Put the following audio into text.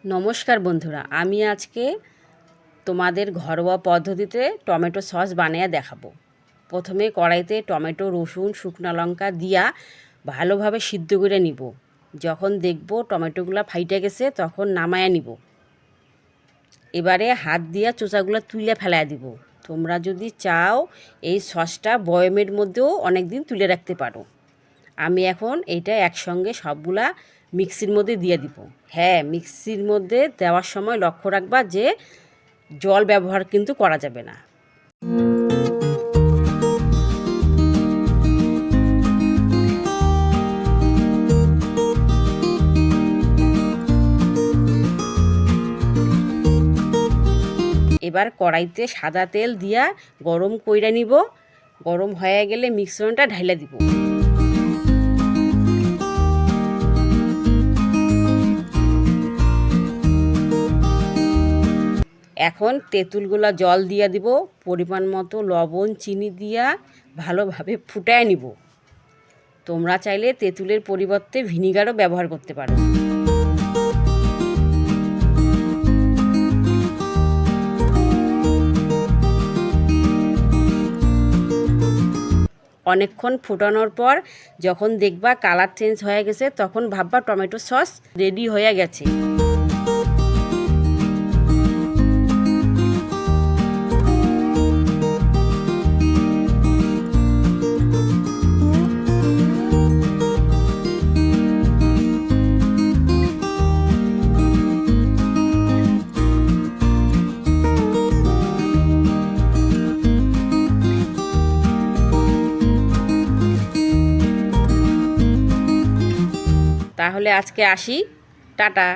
নমস্কার বন্ধুরা, আমি আজকে তোমাদের ঘরোয়া পদ্ধতিতে টমেটো সস বানিয়ে দেখাবো। প্রথমে কড়াইতে টমেটো, রসুন, শুকনো লঙ্কা দিয়া ভালোভাবে সিদ্ধ করে নিব। যখন দেখব টমেটোগুলো ফাইটে গেছে তখন নামায়া নিব। এবারে হাত দিয়া চোচাগুলো তুলে ফেলায় দিব। তোমরা যদি চাও এই সসটা বয়মের মধ্যেও অনেক দিন তুলে রাখতে পারো। আমি এখন এইটা একসঙ্গে সবগুলা মিক্সির মধ্যে দিয়ে দিব। হ্যাঁ, মিক্সির মধ্যে দেওয়ার সময় লক্ষ্য রাখবা যে জল ব্যবহার কিন্তু করা যাবে না। এবার কড়াইতে সাদা তেল দিয়া গরম কইরা নিব। গরম হয়ে গেলে মিশ্রণটা ঢাইলা দিব। এখন তেঁতুলগুলা জল দিয়া দিব, পরিমাণ মতো লবণ, চিনি দিয়া ভালোভাবে ফুটায় নিব। তোমরা চাইলে তেঁতুলের পরিবর্তে ভিনিগারও ব্যবহার করতে পারো। অনেকক্ষণ ফোটানোর পর যখন দেখবা কালার চেঞ্জ হয়ে গেছে তখন ভাববা টমেটো সস রেডি হয়ে গেছে। তাহলে আজকে আসি, টাটা।